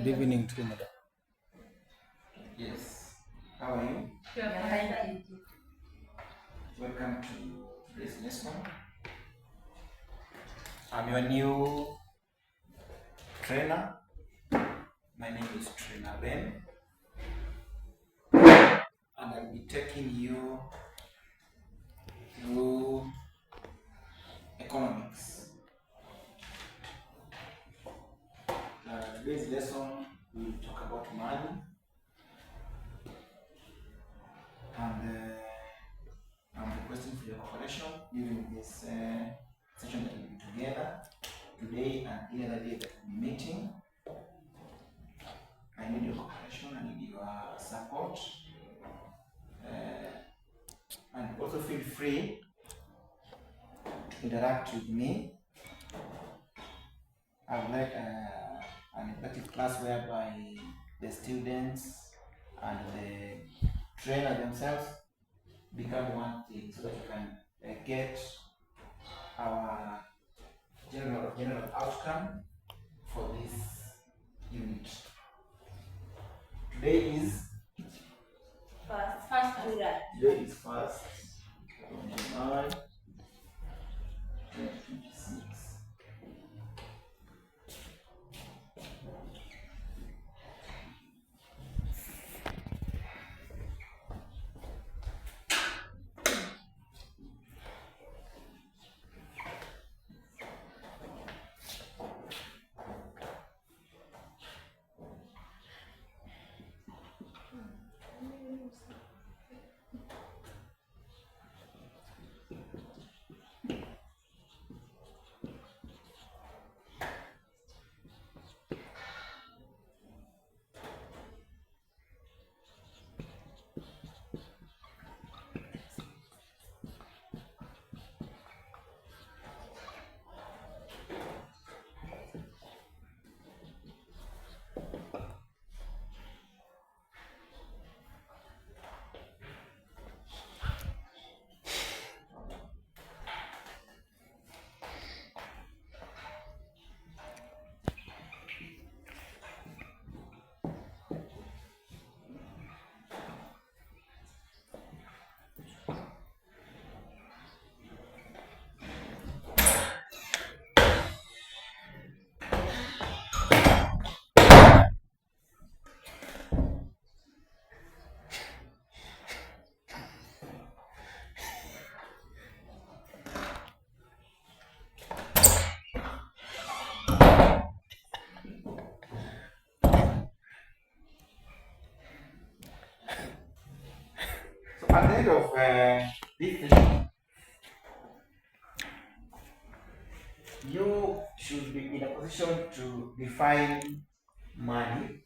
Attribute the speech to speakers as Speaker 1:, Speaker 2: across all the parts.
Speaker 1: Good evening to you, madam.
Speaker 2: Yes. How are you?
Speaker 3: Fine.
Speaker 2: Welcome to today's lesson. I'm your new trainer. My name is Trainer Ben. And I'll be taking you through economics. Today's lesson, we'll talk about money. And I'm requesting for your cooperation during this session that we'll be together today and any other day that we'll be meeting. I need your cooperation, I need your support. And also feel free to interact with me. I would like an interactive class whereby the students and the trainer themselves become one thing so that we can get our general outcome for this unit. Today is
Speaker 3: First July.
Speaker 2: Today is 1st July 2026. At the end of this session, you should be in a position to define money.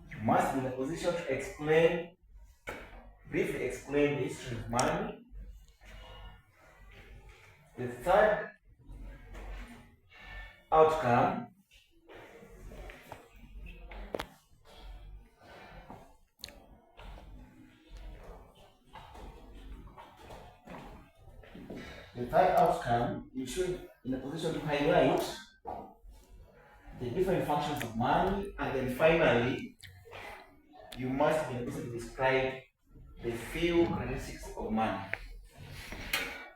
Speaker 2: You must be in a position to briefly explain the history of money. The third outcome you should be in a position to highlight the different functions of money, and then finally you must be in a position to describe the few characteristics of money.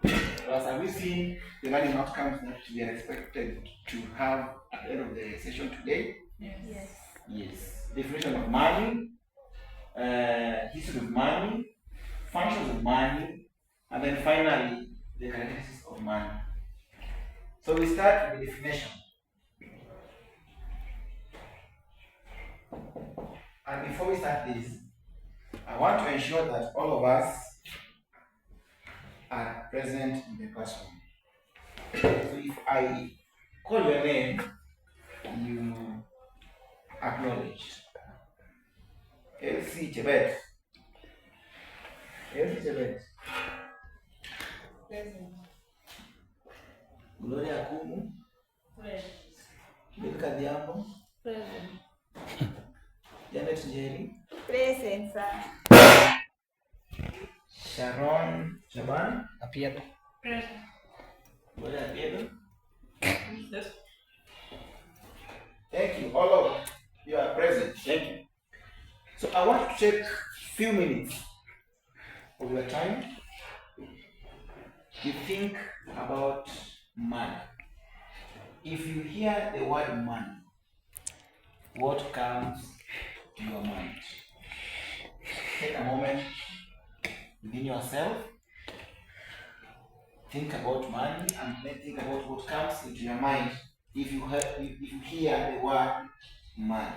Speaker 2: Have we seen the learning outcomes that we are expected to have at the end of the session today? Yes. Definition of money, history of money, functions of money, and then finally the characteristics of money. So we start with the definition. And before we start this, I want to ensure that all of us are present in the classroom. So if I call your name, you acknowledge. Elsie Chebet. Elsie Chebet.
Speaker 3: Present.
Speaker 2: Gloria Kumu.
Speaker 3: Present.
Speaker 2: Milka Diambo.
Speaker 3: Present.
Speaker 2: Janet Njeri.
Speaker 3: Present, sir.
Speaker 2: Sharon Shaban.
Speaker 1: Appear.
Speaker 3: Present.
Speaker 2: Gloria Pedro.
Speaker 3: Yes.
Speaker 2: Thank you. All of you are present. Thank you. So I want to take few minutes of your time. You think about money. If you hear the word money, what comes to your mind? Take a moment within yourself. Think about money and then think about what comes into your mind if you hear the word money.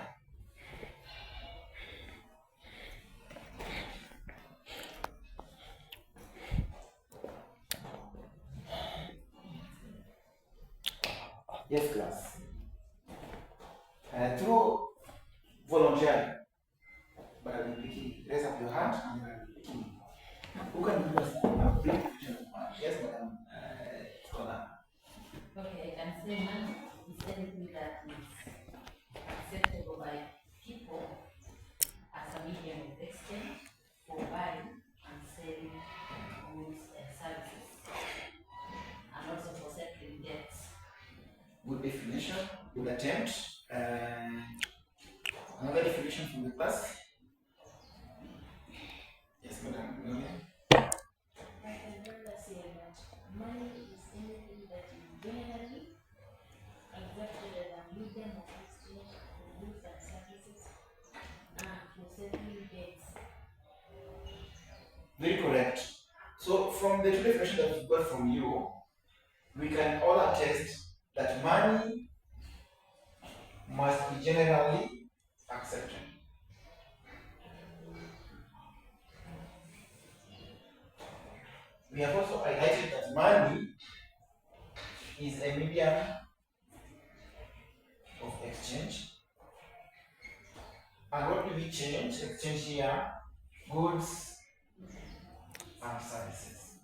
Speaker 2: Yes, class. Through volunteering, but I'll be picking. Raise up your hand and I'll be picking. Who can give us a brief definition of money? Yes, madam.
Speaker 1: Okay, I can say money is anything that is acceptable by people as a medium of exchange for buying and selling goods and services, and also for settling debts.
Speaker 2: Good definition, good attempt. Another definition from the class. Yes, madam.
Speaker 4: I can further say that money is anything that is generally accepted as a medium of exchange for goods and services and for settling debts.
Speaker 2: Very correct. So from the two definitions that we got from you, we can all attest that money must be generally accepted. We have also highlighted that money is a medium of exchange. And what do we exchange here? Goods and services.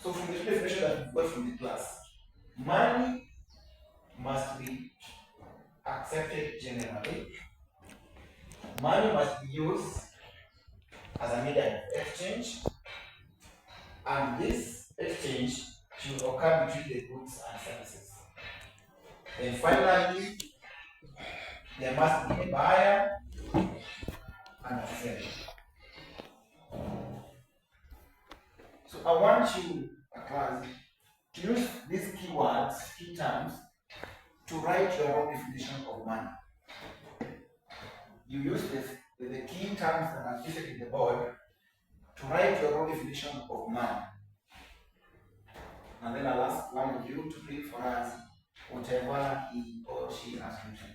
Speaker 2: So from the definition that we got from the class, money must be accepted generally. Money must be used as a medium of exchange, and this exchange should occur between the goods and services. Then finally, there must be a buyer and a seller. So I want you, class, to use these keywords, key terms, to write your own definition of money. You use the key terms that are listed in the board to write your own definition of money. And then I'll ask one of you to read for us whatever he or she has written.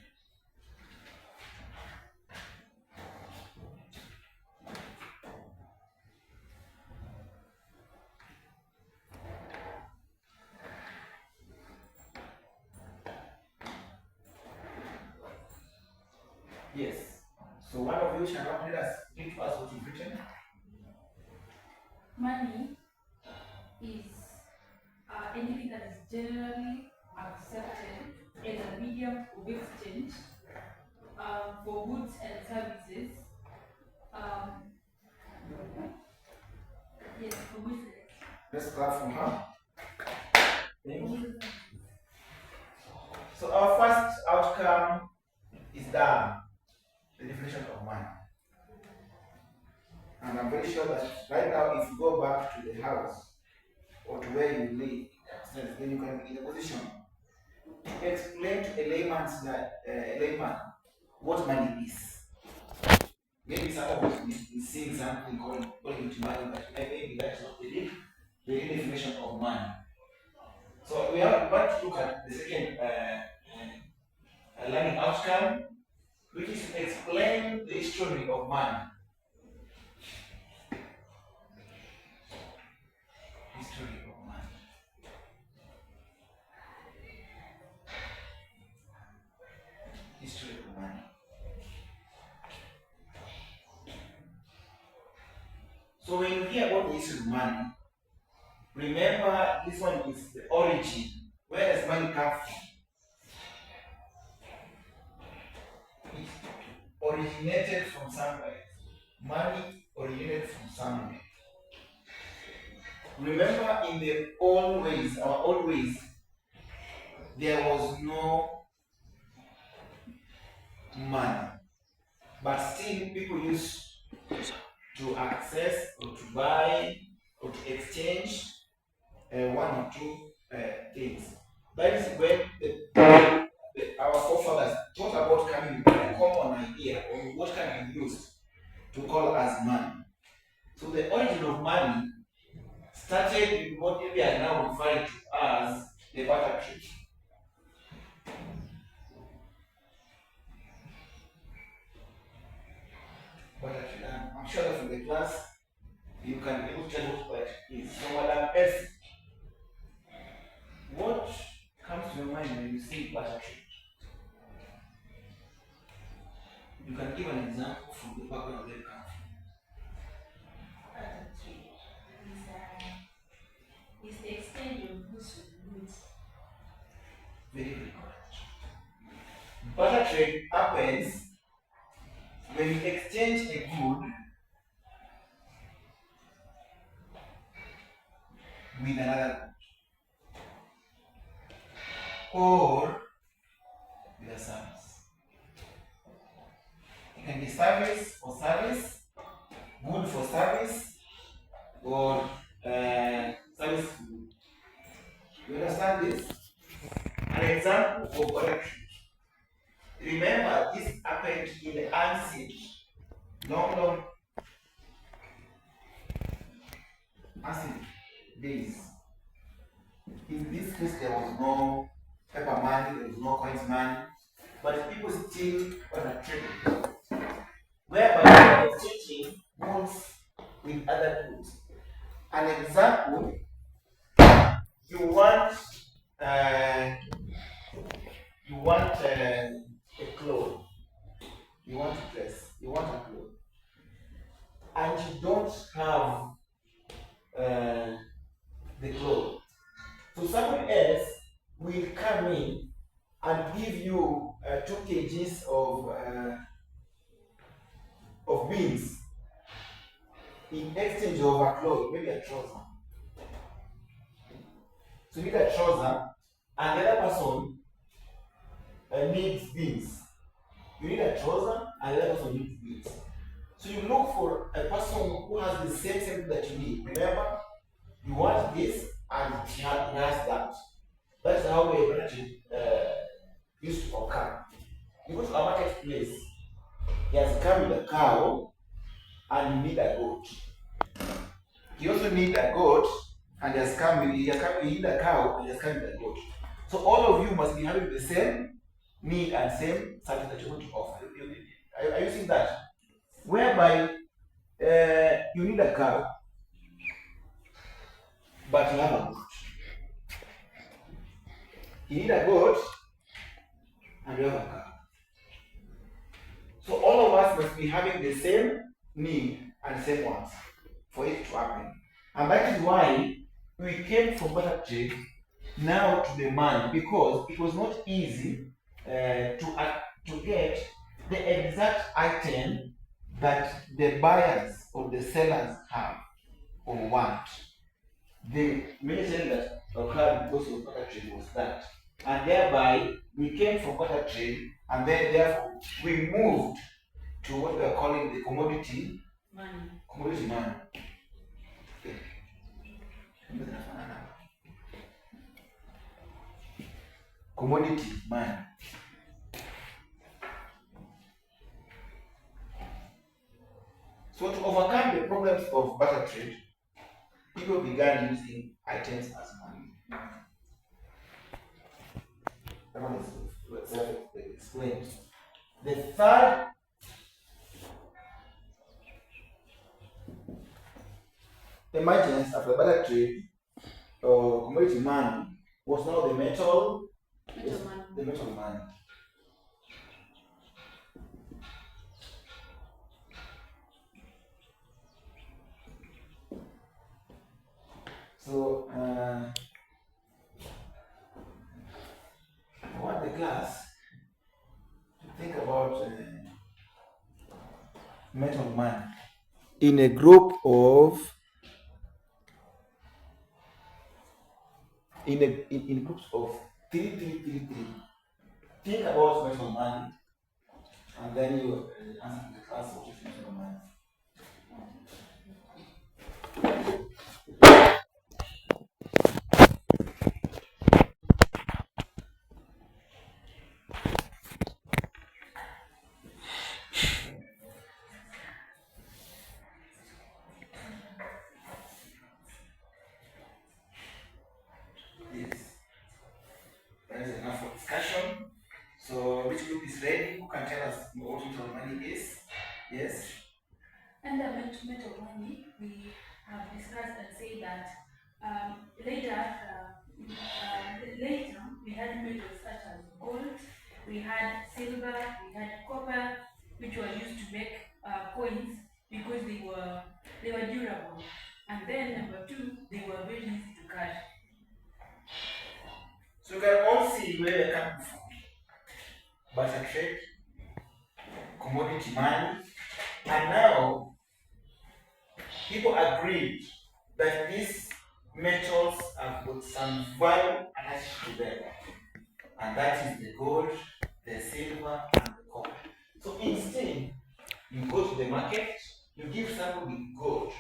Speaker 2: Yes. So one of you shall not let us read to us what you've written.
Speaker 3: Money is anything that is generally accepted as a medium of exchange for goods and services. Yes, for goods.
Speaker 2: Let's start from her. Thank you. So our first outcome is done. The definition of money. And I'm very sure that right now, if you go back to the house or to where you live, then you can be in a position to explain to a layman what money is. Maybe somebody is seeing something calling it money, but maybe that's not the definition of money. So we want to look at the second learning outcome, which is to explain the history of money. History of money. History of money. So when you hear about the history of money, remember this one is the origin. Where does money come from? It originated from somewhere. Money originated from somewhere. Remember, in the old ways, our old ways, there was no money, but still people used to access or to buy or to exchange one or two things. That is when our forefathers thought about coming with a common idea on what can be used to call as money. So the origin of money started with what we are now referring to as the barter trade. Barter trade. I'm sure that from the class you can be able to tell what barter is. So Madam S, what comes to your mind when you see barter trade? You can give an example from the background where you come from.
Speaker 4: Barter trade is the exchange of goods with goods.
Speaker 2: Very, very correct. Barter trade happens when you exchange a good with another good or with a service. It can be service for service, good for service, or service for good. You understand this? An example of barter trade. Remember, this happened in the ancient, long ancient days. In this case, there was no paper money, there was no coins money, but people still barter traded, whereby they were exchanging goods with other goods. An example, you want a cloth, you want a dress, you want a cloth, and you don't have the cloth. So someone else will come in and give you 2 kgs of beans in exchange of a cloth, maybe a trouser. So you need a trouser, and the other person needs beans. You need a trouser, and the other person needs beans. So you look for a person who has the same thing that you need. Remember, you want this, and he has that. That's how the barter trade used to occur. You go to a marketplace, he has come with a cow, and you need a goat. He also need a goat, and he need a cow, and he has come with a goat. So all of you must be having the same need and same service that you're going to offer. Are you seeing that? Whereby you need a cow, but you have a goat. You need a goat, and you have a cow. So all of us must be having the same need and same wants for it to happen. And that is why we came from barter trade now to the money, because it was not easy to get the exact item that the buyers or the sellers have or want. The main thing that occurred because of barter trade was that, and thereby we came from barter trade, and then therefore we moved to what we are calling the commodity money. Okay. Commodity money. So to overcome the problems of barter trade, people began using items as money. That one is self-explained. The third emergence of the barter trade or commodity money was now the metal money. So I want the class to think about metal money in a group of in groups of 3. Think about metal money, and then you answer the class what is metal money. So, which group is ready? Who can tell us what metal money is? Yes?
Speaker 3: Under metal money, we have discussed and said that later we had metals such as gold, we had silver, we had copper, which were used to make coins because they were durable. And then number 2, they were very easy to carry.
Speaker 2: So you can all see where they come from. Barter trade, commodity money, and now people agreed that these metals have got some value attached to them, and that is the gold, the silver, and the copper. So instead, you go to the market, you give somebody gold,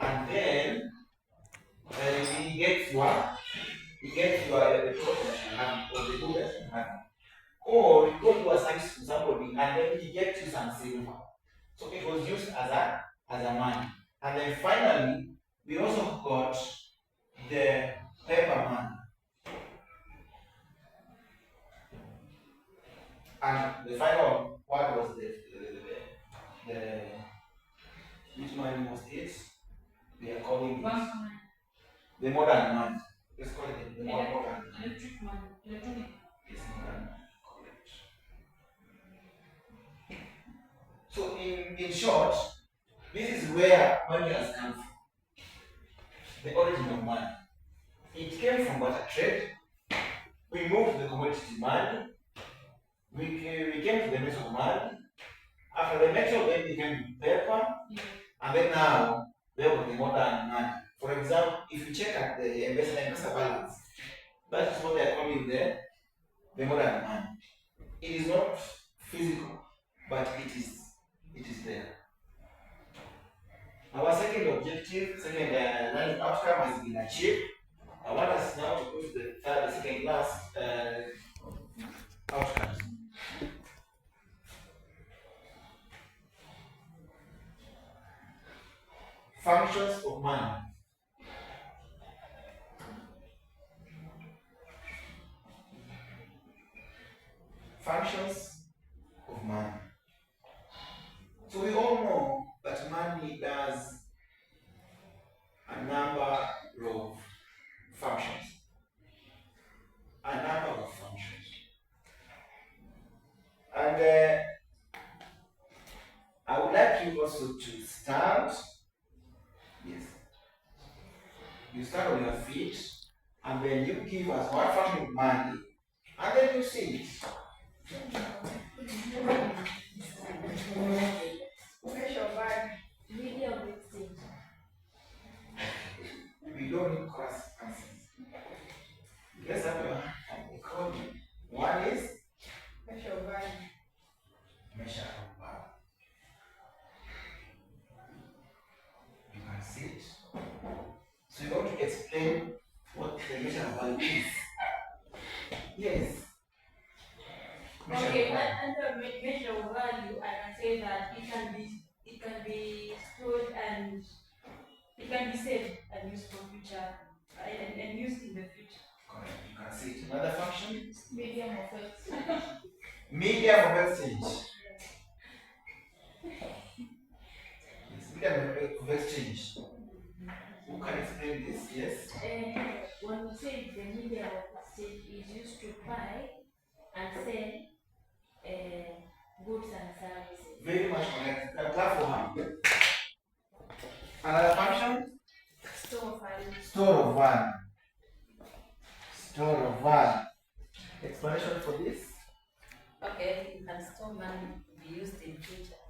Speaker 2: and then he gets the product that you have, or the good that you have. Or you go to a service to somebody and then he gets you some silver. So it was used as a money. And then finally, we also got the paper money. And the final one was the which money was it? We are calling it the modern money. Let's call it the modern money.
Speaker 3: Electric money. Electronic.
Speaker 2: Yes, modern. So in short, this is where money has come from. The origin of money. It came from barter trade. We moved to the commodity money. We came to the metal money. After the metal, then became paper. And then now, we have the modern money. For example, if you check at the investor balance, that is what they are calling the modern money. It is not physical, but it is there. Our second learning outcome has been achieved. I want us now to go to the second last outcome. Functions of money. Functions of money. So we all know that money does a number of functions. And I would like you also to stand. Yes. You stand on your feet, and then you give us one function of money, and then you sing it. We don't need cross answers. Let's have your code. One is measure of value. You can see it. So you want to explain what the measure of value is. Yes.
Speaker 3: Okay, under measure of value, I can say that it can be stored and it can be saved and used for future and used in the future.
Speaker 2: Correct. You can see it. Another function?
Speaker 3: Medium of exchange.
Speaker 2: Medium of exchange. Yes, medium of exchange. Who can explain this? Yes?
Speaker 4: When we say the medium of exchange is used to buy and sell goods and services.
Speaker 2: Very much correct. Clap for her. Another function?
Speaker 4: Store of value.
Speaker 2: Store of value. Store of value. Explanation for this?
Speaker 1: Okay, you can store money to be used in future.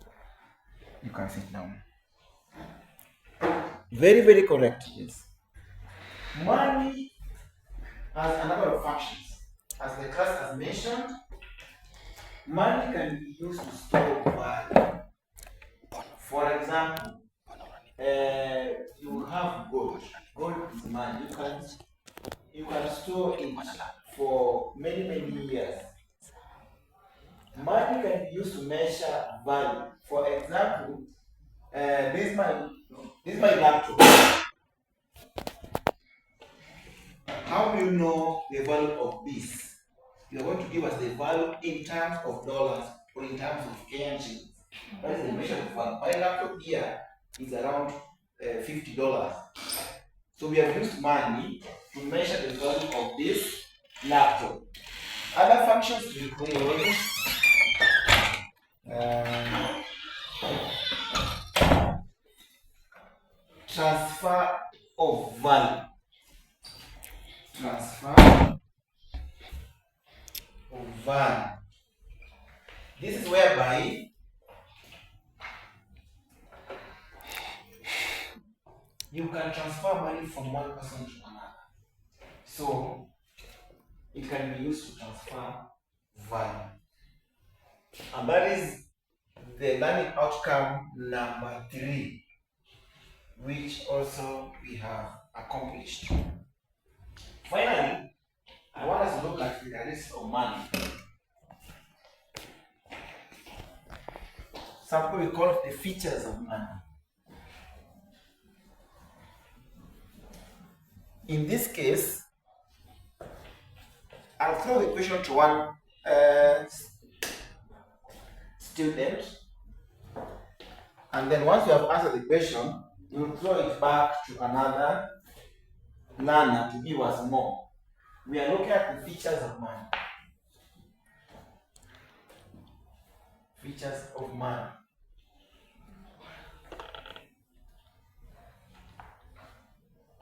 Speaker 2: You can sit down. Very, very correct. Yes. Money has a number of functions. as the class has mentioned, money can be used to store value. For example, you have gold. Gold is money. You can store it for many years. Money can be used to measure value. For example, this is my laptop. How do you know the value of this? You are going to give us the value in terms of dollars or in terms of Kenyan shillings. That is the measure of value. My laptop here is around $50. So we have used money to measure the value of this laptop. Other functions to include transfer of value. Transfer of value. This is whereby you can transfer money from one person to another. So it can be used to transfer value. And that is the learning outcome number 3, which also we have accomplished. Finally, I want us to look at the characteristics of money. Some people will call it the features of money. In this case, I'll throw the question to one student, and then once you have answered the question, you'll throw it back to another learner to give us more. We are looking at the features of money. Features of money.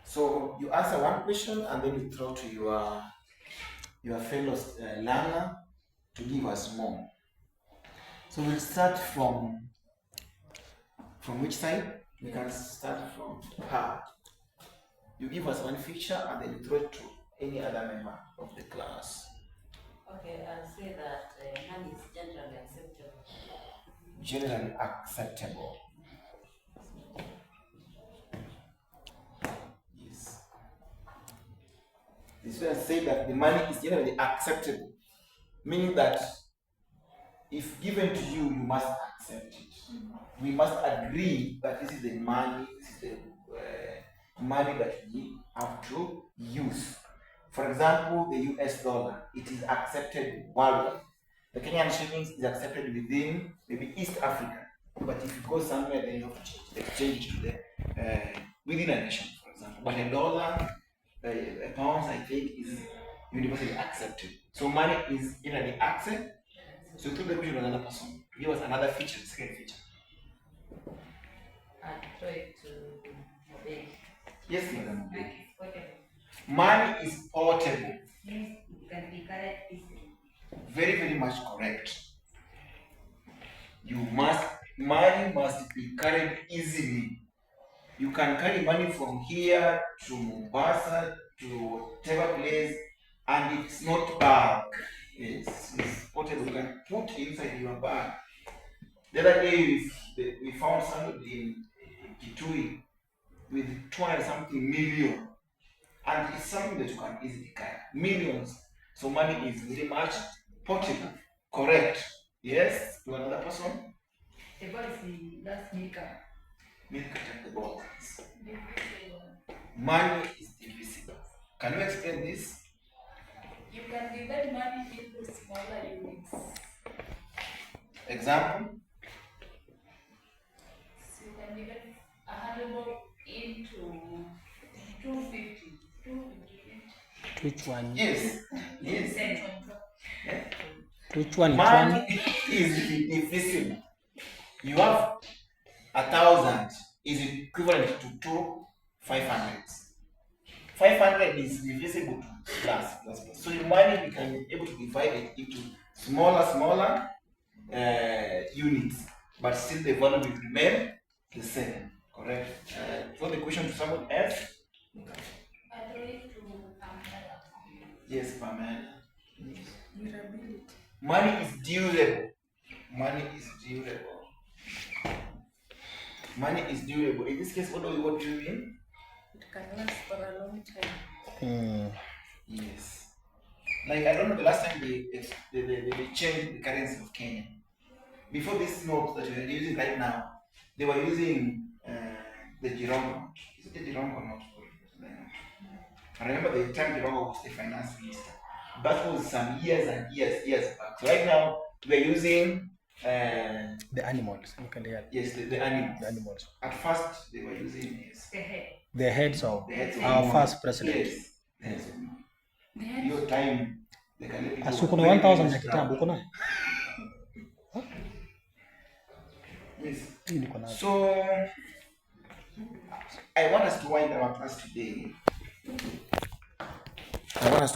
Speaker 2: So you answer one question and then you throw to your fellow learner to give us more. So we'll start from which side? We can start from her. You give us one feature and then you throw it to any other member of the class.
Speaker 1: Okay, I'll say that money is generally acceptable.
Speaker 2: Generally acceptable. Yes. This one say that the money is generally acceptable, meaning that if given to you, you must accept it. We must agree that this is the money, this is the money that we have to use. For example, the US dollar, it is accepted worldwide. The Kenyan shillings is accepted within maybe East Africa, but if you go somewhere, then you have to exchange it to the within a nation, for example. But a dollar, a pound, I think, is universally accepted. So money is generally accepted. So through the question of another person, to give us another feature, second feature.
Speaker 1: I'll throw it to Mobile.
Speaker 2: Yes, madam.
Speaker 1: Portable.
Speaker 2: Money is portable.
Speaker 1: Means it can be carried easily.
Speaker 2: Very much correct. Money must be carried easily. You can carry money from here to Mombasa to whatever place, and it's not bag. It's portable. You can put inside your bag. The other day we found somebody in Kitui with 200 something million, and it's something that you can easily carry. Millions. So money is very much portable. Correct. Yes. To another person.
Speaker 3: The ball is the last maker.
Speaker 2: Milk at the ball. Money is divisible. Can you explain this?
Speaker 3: You can divide money into smaller units.
Speaker 2: Example?
Speaker 3: So you can divide 100 bob into 250. 250.
Speaker 5: Which one?
Speaker 2: Yes. Yes.
Speaker 3: Cents on top.
Speaker 2: Yeah.
Speaker 5: Which one?
Speaker 2: Money is divisible. You have 1,000 is equivalent to 2 500s. 500 is divisible to plus. So your money we can be able to divide it into smaller units, but still the value will remain the same. Correct? So the question to someone else?
Speaker 3: I throw it to Pamela.
Speaker 2: Yes, Pamela. Money is durable. Money is durable. Money is durable. In this case, what do you mean?
Speaker 3: It can last for a long time.
Speaker 2: Yes. Like, I don't know the last time they changed the currency of Kenya. Before this note that we are using right now, they were using the Jirongo. Is it the Jirongo note? I remember the time Jirongo was the finance minister. That was some years and years back. So right now, we are using
Speaker 5: the animals.
Speaker 2: yes, the animals.
Speaker 5: The animals.
Speaker 2: At first, they were using
Speaker 5: The heads of
Speaker 2: the
Speaker 5: our first president.
Speaker 2: Yes. Your time.
Speaker 5: Asukuna 1000 ya kitambo uko nayo?
Speaker 2: Yes.
Speaker 5: Niko nayo.
Speaker 2: So I want us to wind our class today. I want us to